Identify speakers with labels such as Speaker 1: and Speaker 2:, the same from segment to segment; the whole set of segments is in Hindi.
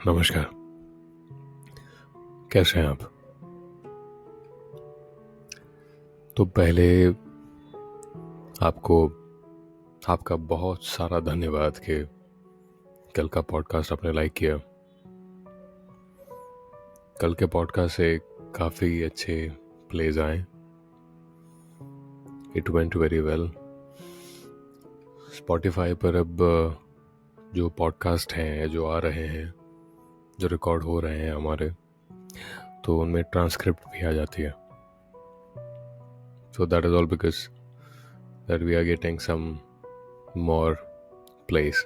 Speaker 1: नमस्कार। कैसे हैं आप? तो पहले आपको आपका बहुत सारा धन्यवाद कि कल का पॉडकास्ट आपने लाइक किया। कल के पॉडकास्ट से काफ़ी अच्छे प्लेज आए। It went very well. Spotify पर अब जो पॉडकास्ट हैं, जो आ रहे हैं, जो रिकॉर्ड हो रहे हैं हमारे, तो उनमें ट्रांसक्रिप्ट भी आ जाती है। So that is all because that we are getting some more place.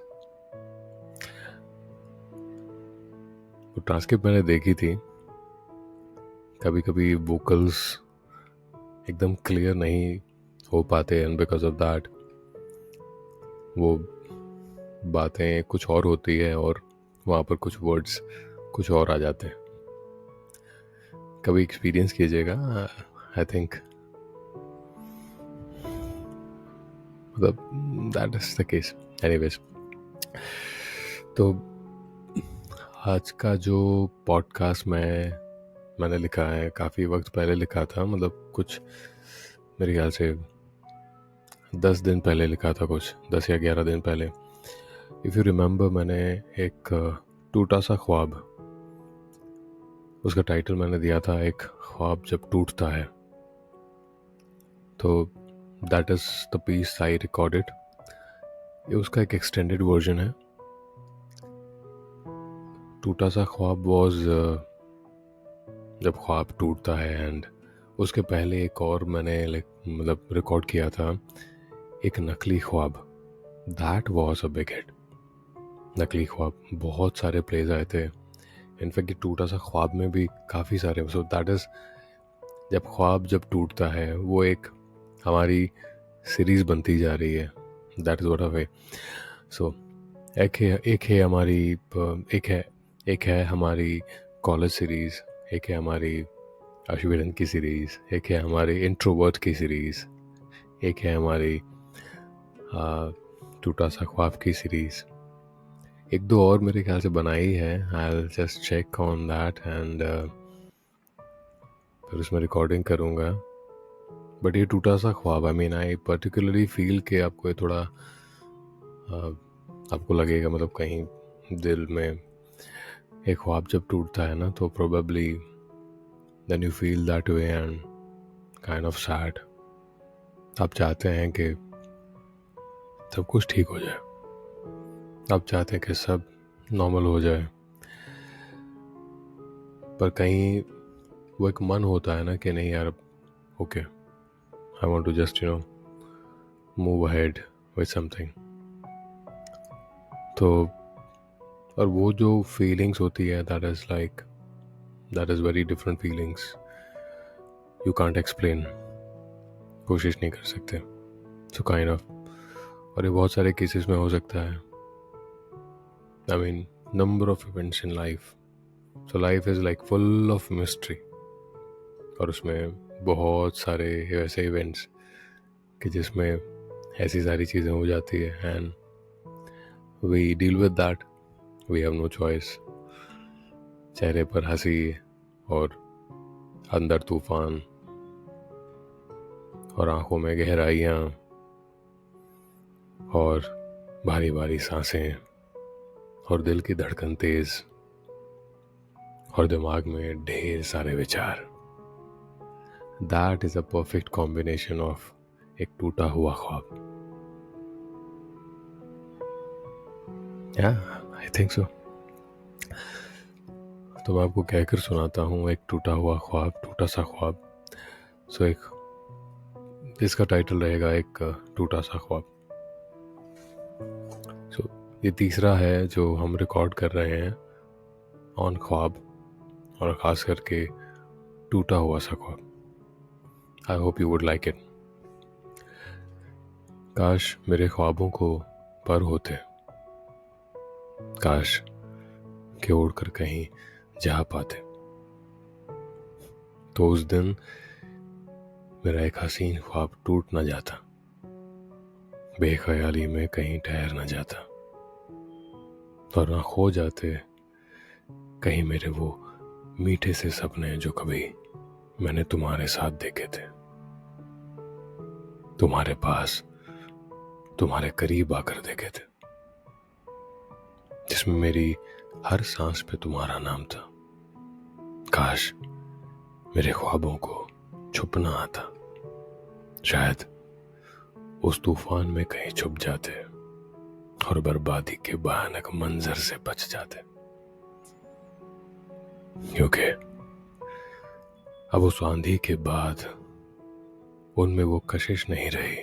Speaker 1: तो ट्रांसक्रिप्ट मैंने देखी थी। कभी कभी वोकल्स एकदम क्लियर नहीं हो पाते एंड बिकॉज ऑफ दैट वो बातें कुछ और होती है और वहाँ पर कुछ वर्ड्स कुछ और आ जाते हैं। कभी एक्सपीरियंस कीजिएगा। आई थिंक मतलब that is the case. Anyways, तो आज का जो पॉडकास्ट मैंने लिखा है, काफ़ी वक्त पहले लिखा था, मतलब कुछ मेरे ख्याल से 10 दिन पहले लिखा था, कुछ 10 या 11 दिन पहले। इफ़ यू रिमेंबर, मैंने एक टूटा सा ख्वाब, उसका टाइटल मैंने दिया था एक ख्वाब जब टूटता है। तो that is the piece I recorded. ये उसका एक एक्सटेंडेड वर्जन है। टूटा सा ख्वाब वॉज जब ख्वाब टूटता है, एंड उसके पहले एक और मैंने मतलब रिकॉर्ड किया था, एक नकली ख्वाब। That was a big hit. नकली ख्वाब बहुत सारे प्लेज आए थे। इनफैक्ट ये टूटा सा ख्वाब में भी काफ़ी सारे। सो दैट इज़ जब ख्वाब जब टूटता है, वो एक हमारी सीरीज बनती जा रही है। दैट इज़ व्हाट आई वे। सो एक है हमारी कॉलेज सीरीज, एक है हमारी अश्विरन की सीरीज, एक है हमारी इंट्रोवर्ट की सीरीज, एक है हमारी टूटा सा ख्वाब की सीरीज। एक दो और मेरे ख्याल से बनाई है। I will just check on that and फिर उसमें रिकॉर्डिंग करूँगा। बट ये टूटा सा ख्वाब, I mean I particularly feel कि आपको ये थोड़ा आपको लगेगा, मतलब कहीं दिल में एक ख्वाब जब टूटता है ना, तो probably then you feel that way and kind of sad. आप चाहते हैं कि सब कुछ ठीक हो जाए, आप चाहते हैं कि सब नॉर्मल हो जाए, पर कहीं वो एक मन होता है ना कि नहीं यार, okay, I want to just move ahead with something. तो और वो जो फीलिंग्स होती है, that is very different feelings. You can't explain, कोशिश नहीं कर सकते। सो काइंड ऑफ, और ये बहुत सारे केसेस में हो सकता है। I mean number of events in life. So life is like full of mystery, और उसमें बहुत सारे ऐसे इवेंट्स कि जिसमें ऐसी सारी चीज़ें हो जाती है and we deal with that. We have no choice. चेहरे पर हंसी और अंदर तूफान, और आंखों में गहराइयाँ, और भारी भारी सांसें, और दिल की धड़कन तेज, और दिमाग में ढेर सारे विचार। That is a perfect combination of एक टूटा हुआ ख्वाब। या आई थिंक सो। तो मैं आपको कहकर सुनाता हूँ एक टूटा हुआ ख्वाब, टूटा सा ख्वाब। सो एक इसका टाइटल रहेगा एक टूटा सा ख्वाब। सो ये तीसरा है जो हम रिकॉर्ड कर रहे हैं ऑन ख्वाब, और ख़ास करके टूटा हुआ सा ख्वाब। I hope you would like it. काश मेरे ख्वाबों को पर होते, काश के उड़कर कहीं जा पाते, तो उस दिन मेरा एक हसीन ख्वाब टूट न जाता, बेख्याली में कहीं ठहर न जाता, और ना खो जाते कहीं मेरे वो मीठे से सपने जो कभी मैंने तुम्हारे साथ देखे थे, तुम्हारे पास, तुम्हारे करीब आकर देखे थे, जिसमें मेरी हर सांस पे तुम्हारा नाम था। काश मेरे ख्वाबों को छुपना आता, शायद उस तूफान में कहीं छुप जाते और बर्बादी के भयानक मंजर से बच जाते, क्योंकि अब उस आंधी के बाद उनमें वो कशिश नहीं रही,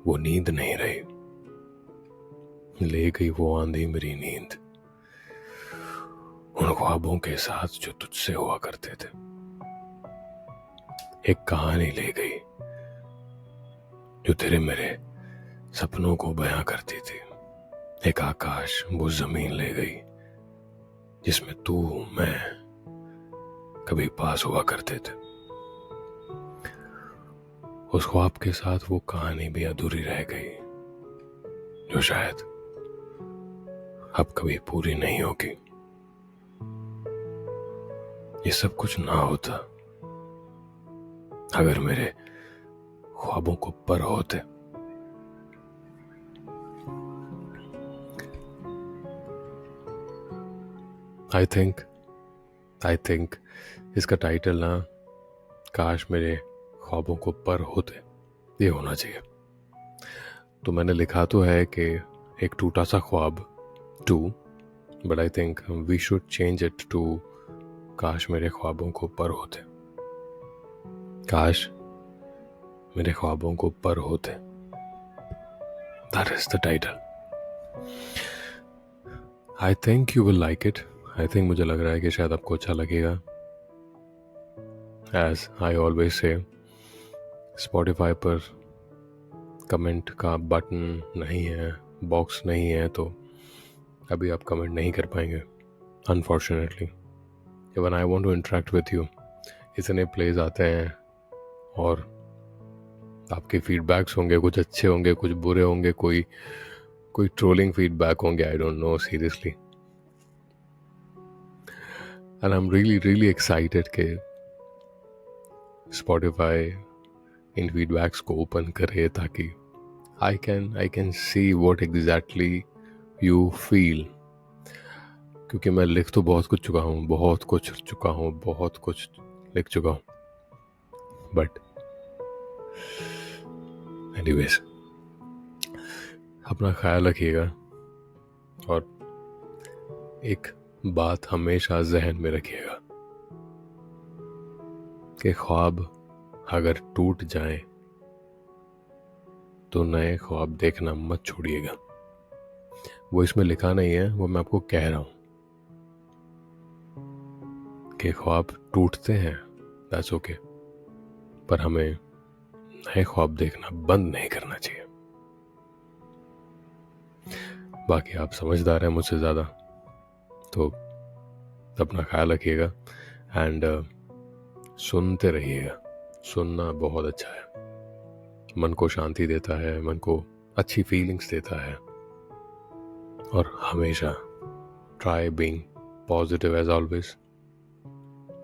Speaker 1: वो नींद नहीं रही। ले गई वो आंधी मेरी नींद, उन ख्वाबों के साथ जो तुझसे हुआ करते थे। एक कहानी ले गई जो तेरे मेरे सपनों को बयां करती थी। एक आकाश वो जमीन ले गई जिसमें तू मैं कभी पास हुआ करते थे। उस ख्वाब के साथ वो कहानी भी अधूरी रह गई जो शायद अब कभी पूरी नहीं होगी। ये सब कुछ ना होता अगर मेरे ख्वाबों को पर होते। आई थिंक इसका टाइटल ना काश मेरे ख्वाबों को पर होते ये होना चाहिए। तो मैंने लिखा तो है कि एक टूटा सा ख्वाब टू, but I think we should change it to काश मेरे ख्वाबों को पर होते। काश मेरे ख्वाबों को पर होते, that is the title. I think you will like it. I think मुझे लग रहा है कि शायद आपको अच्छा लगेगा। As I always say Spotify पर कमेंट का बटन नहीं है, बॉक्स नहीं है, तो अभी आप कमेंट नहीं कर पाएंगे unfortunately. Even I want to interact with you. इतने प्लेज आते हैं और आपके फीडबैक्स होंगे, कुछ अच्छे होंगे, कुछ बुरे होंगे, कोई ट्रोलिंग फीडबैक होंगे, I don't know seriously. And I am really excited कि स्पॉटिफाई इन फीडबैक्स को ओपन करे ताकि I can see what exactly you feel. क्योंकि मैं लिख तो बहुत कुछ चुका हूँ, बहुत कुछ लिख चुका हूँ, बट एनीवेज अपना ख्याल रखिएगा और एक बात हमेशा जहन में रखिएगा कि ख्वाब अगर टूट जाए तो नए ख्वाब देखना मत छोड़िएगा। वो इसमें लिखा नहीं है, वो मैं आपको कह रहा हूं कि ख्वाब टूटते हैं, दैट्स ओके, पर हमें नए ख्वाब देखना बंद नहीं करना चाहिए। बाकी आप समझदार हैं मुझसे ज़्यादा, तो अपना ख्याल रखिएगा एंड सुनते रहिएगा। सुनना बहुत अच्छा है, मन को शांति देता है, मन को अच्छी फीलिंग्स देता है। और हमेशा try being positive as always.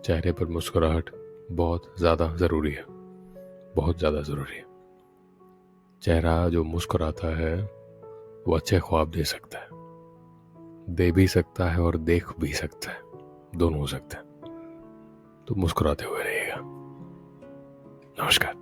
Speaker 1: चेहरे पर मुस्कुराहट बहुत ज़्यादा ज़रूरी है, बहुत ज़्यादा ज़रूरी है। चेहरा जो मुस्कुराता है वो अच्छे ख्वाब दे सकता है, दे भी सकता है और देख भी सकता है, दोनों हो सकता है। तो मुस्कुराते हुए रहिएगा। नमस्कार।